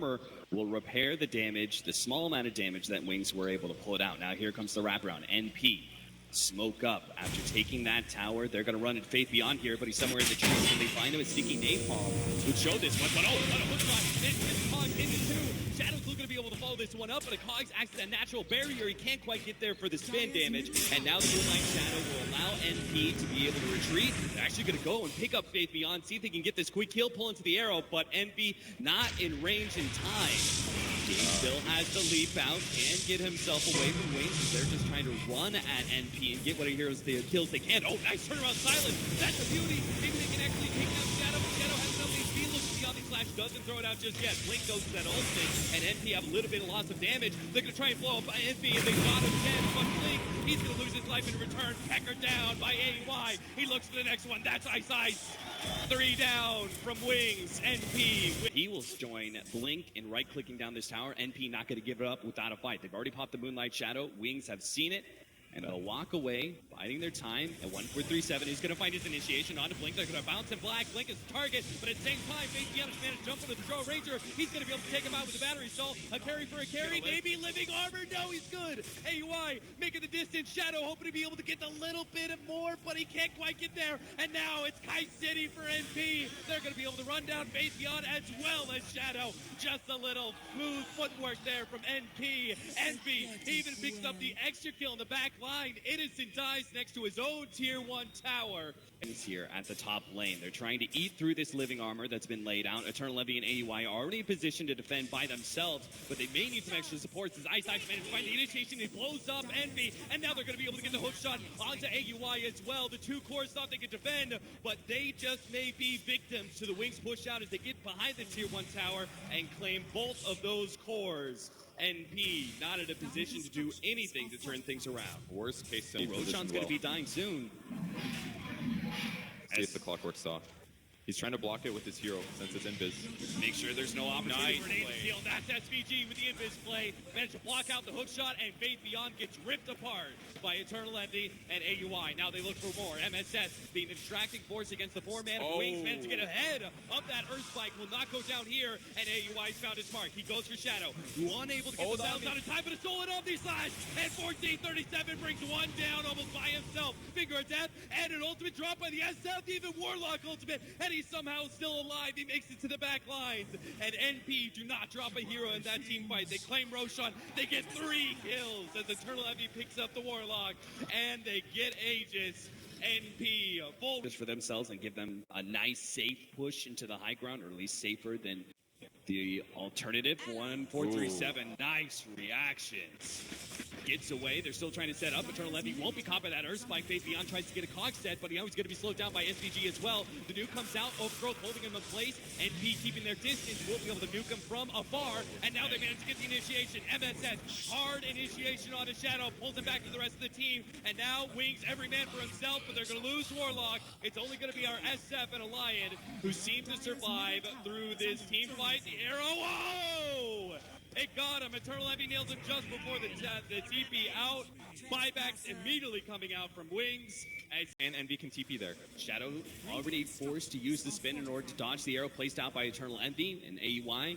will repair the damage, the small amount of damage that Wings were able to pull it out. Now here comes the wraparound. NP, smoke up. After taking that tower, they're going to run at Faith Beyond here, but he's somewhere in the trees, and they find him. It's Sneaky Napalm, who showed this one, but oh, what a hook shot. It's Cogs into two. Shadow's still going to be able to follow this one up, but a Cogs acts as a natural barrier. He can't quite get there for the spin damage, and now the Moonlight Shadow will allow NP to be able to retreat. They're actually going to go and pick up Faith Beyond, see if they can get this quick kill, pull into the arrow, but NP not in range in time. He still has the leap out, can get himself away from Wings. They're just trying to run at NP and get what the kills they can. Oh, nice turnaround silence. That's a beauty. Maybe they can actually take down Shadow. Shadow has no HP. Looks to the Omni Slash, doesn't throw it out just yet. Blink goes to that ultimate, and NP have a little bit of loss of damage. They're going to try and blow up by NP, and they got him 10. But Blink, he's going to lose his life in return. Pecker down by AY. He looks to the next one. That's iceice. 3 down from Wings. NP. He will join Blink in right-clicking down this tower. NP not going to give it up without a fight. They've already popped the Moonlight Shadow. Wings have seen it, and they'll walk away, biding their time. At 1-4-3-7, he's going to find his initiation onto Blink. They're going to bounce him black. Blink is the target, but at the same time, Faith Beyond has managed to jump on the Patrol Ranger. He's going to be able to take him out with the battery stall. A carry for a carry. Maybe living armor. No, he's good. AUI making the distance. Shadow hoping to be able to get a little bit of more, but he can't quite get there. And now it's Kite City for NP. They're going to be able to run down Faith Beyond as well as Shadow. Just a little smooth footwork there from NP. NP even picks up the extra kill in the back line. Innocence dies next to his own tier 1 tower. He's here at the top lane. They're trying to eat through this living armor that's been laid out. EternaLEnVy and AUI are already in position to defend by themselves, but they may need some extra supports as iceice managed to find the initiation. He blows up Envy, and now they're going to be able to get the hook shot onto AUI as well. The two cores thought they could defend, but they just may be victims to the Wings push out as they get behind the tier 1 tower and claim both of those cores. NP not in a position to do anything to turn things around. Worst case scenario. Roshan's going to be dying soon. See if the clockwork saw. He's trying to block it with his hero since it's invis. Make sure there's no opportunity for an aid steal. That's SVG with the invis play. Managed to block out the hook shot, and Faith Beyond gets ripped apart by EternaLEnVy and AUI. Now they look for more. MSS being a distracting force against the 4-man of Wings. Managed to get ahead of that Earth Spike. Will not go down here, and AUI's found his mark. He goes for Shadow. Unable to get the silence out of time, but it's stolen off these sides. And 1437 brings one down almost by himself. Finger of death, and an ultimate drop by the SF. Even Warlock ultimate, and he's somehow still alive. He makes it to the back lines. And NP do not drop a hero in that team fight. They claim Roshan. They get 3 kills as EternaLEnVy picks up the Warlock. And they get Aegis. NP full for themselves and give them a nice safe push into the high ground, or at least safer than the alternative. 1-4-3-7. Nice reactions. Gets away. They're still trying to set up. EternaLEnVy won't be caught by that Earth Spike. Faith Beyond tries to get a cog set, but he always going to be slowed down by SVG as well. The nuke comes out. Overgrowth holding him in place. NP keeping their distance. Will be able to nuke him from afar. And now they manage to get the initiation. MSS, hard initiation on a Shadow. Pulls him back to the rest of the team. And now Wings, every man for himself, but they're going to lose Warlock. It's only going to be our SF and Alliant who seem to survive through this team fight. The arrow. Whoa! It got him. EternaLEnVy nails him just before the TP out. Buybacks immediately coming out from Wings. And Envy can TP there. Shadow already forced to use the spin in order to dodge the arrow placed out by EternaLEnVy, and AUI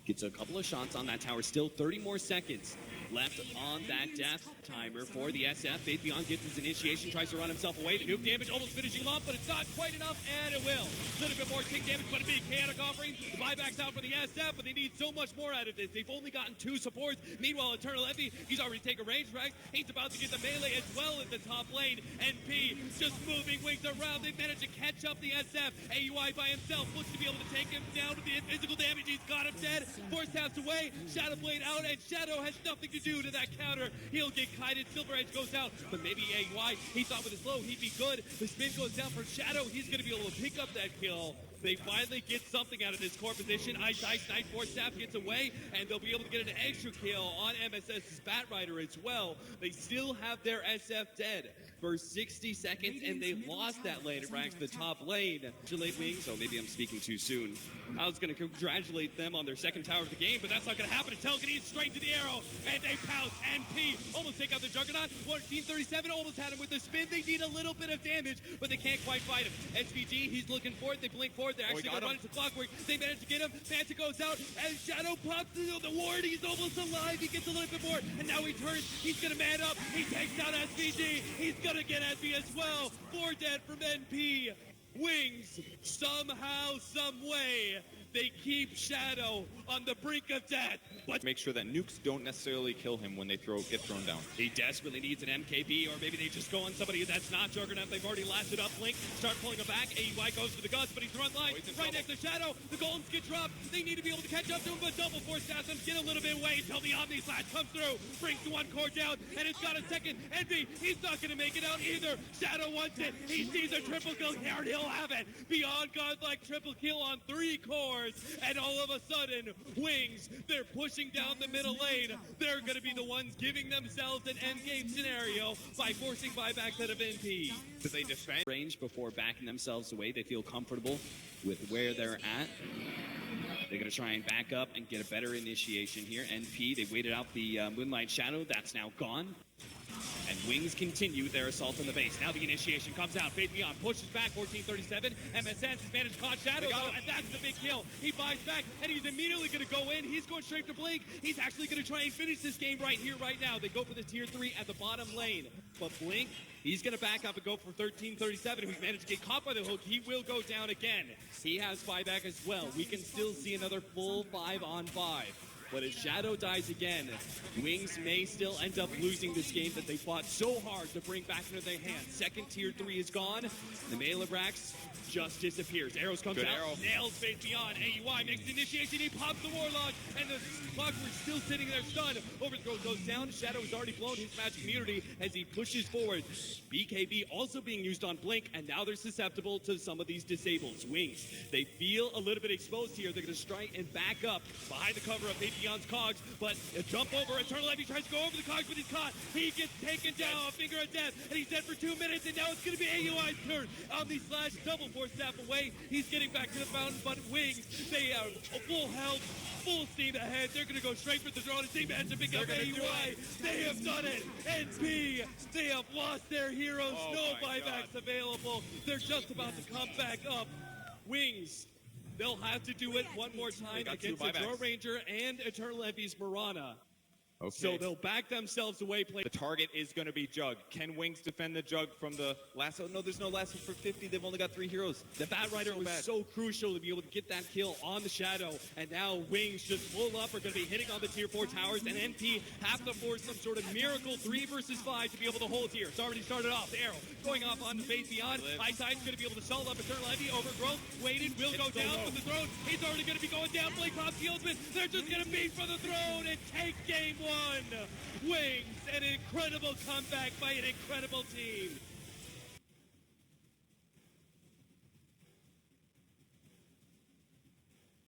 gets a couple of shots on that tower. Still 30 more seconds left on that death timer for the SF. Faith Beyond gets his initiation, tries to run himself away. The nuke damage almost finishing him off, but it's not quite enough, and it will. A little bit more tick damage, but a big chaotic offering. The buyback's out for the SF, but they need so much more out of this. They've only gotten 2 supports. Meanwhile, EternaLEnVy, he's already taken range tracks. He's about to get the melee as well in the top lane. NP just moving Wings around. They've managed to catch up the SF. AUI by himself looks to be able to take him down with the physical damage. He's got him dead. Force taps away. Shadow Blade out, and Shadow has nothing to do to that counter. He'll get kited. Silver Edge goes out, but maybe AUI, he thought with his low he'd be good. The spin goes down for Shadow. He's going to be able to pick up that kill. They finally get something out of this core position. iceice, Night Force Staff gets away, and they'll be able to get an extra kill on MSS's Batrider as well. They still have their SF dead for 60 seconds, and they lost that lane. It ranks the top lane. Congratulate Wings. Oh, maybe I'm speaking too soon. I was going to congratulate them on their second tower of the game, but that's not going to happen. Telekinesis straight to the arrow, and they pounce. NP almost take out the Juggernaut. 1437 almost had him with the spin. They need a little bit of damage, but they can't quite fight him. SVG, he's looking for it. They blink for it. forward. They're actually going to run into Clockwork. They manage to get him. Manta goes out, and Shadow pops through the ward. He's almost alive. He gets a little bit more, and now he turns. He's going to man up. He takes out SVG. He's going to get Envy as well. 4 dead from NP. Wings, somehow, some way, they keep Shadow on the brink of death. But Make sure that nukes don't necessarily kill him when they get thrown down. he desperately needs an MKB, or maybe they just go on somebody that's not Juggernaut. They've already lasted up. Blink, start pulling him back. AEY goes for the guns, but he's run line right next to Shadow. The Golems get dropped. They need to be able to catch up to him, but Double Force Assassins get a little bit away until the Omni Slash comes through. Brings one core down, and it's got a second. Envy, he's not going to make it out either. Shadow wants it. He sees a triple kill here, and he'll have it. Beyond godlike triple kill on 3 cores, and all of a sudden, Wings, they're pushing down the middle lane. They're going to be the ones giving themselves an endgame scenario by forcing buybacks out of NP. Do they defend? Range before backing themselves away. They feel comfortable with where they're at. They're going to try and back up and get a better initiation here. NP, they waited out the Moonlight Shadow. That's now gone. And Wings continue their assault on the base. Now the initiation comes out. Faith Beyond pushes back. 1437. MSN managed to caught Shadow, though, and that's the big kill. He buys back, and he's immediately going to go in. He's going straight to Blink. He's actually going to try and finish this game right here, right now. They go for the tier 3 at the bottom lane. But Blink, he's going to back up and go for 1337. Who's managed to get caught by the hook. He will go down again. He has buyback as well. We can still see another full 5-on-5. But as Shadow dies again, Wings may still end up losing this game that they fought so hard to bring back into their hands. Second tier 3 is gone. The melee Rax just disappears. Arrows comes out, nails Faith Beyond. AUI makes the initiation, he pops the Warlock, and the Clockwork's still sitting there stunned. Overthrow goes down, Shadow has already blown his magic immunity as he pushes forward. BKB also being used on Blink, and now they're susceptible to some of these disables. Wings, they feel a little bit exposed here. They're going to strike and back up behind the cover of Faith Beyond's Cogs, but a jump over. EternaLEnVy tries to go over the Cogs, but he's caught. He gets taken down, a finger of death, and he's dead for 2 minutes, and now it's going to be AUI's turn. Omni Slash, double force snap away. He's getting back to the fountain, but Wings, they are full health, full steam ahead. They're going to go straight for the drone, and they manage to pick up AUI. They have done it. NP, they have lost their heroes. No buybacks available. They're just about to come back up. Wings, they'll have to do it one more time against the Draw Ranger and EternaLEnVy's Mirana. Okay. So they'll back themselves away. The target is going to be Jug. Can Wings defend the Jug from the lasso? No, there's no lasso for 50. They've only got 3 heroes. The Bat Rider was so crucial to be able to get that kill on the Shadow. And now Wings just full up are going to be hitting on the tier 4 towers. And NP have to force some sort of miracle 3 versus 5 to be able to hold here. It's already started off. The arrow going off on the Faith Beyond. iceice going to be able to solo up EternaLEnVy. Overgrowth waited, will go down with the throne. He's already going to be going down. Blake pops the ultimate. They're just going to beat for the throne and take game 1. Wings, an incredible comeback by an incredible team.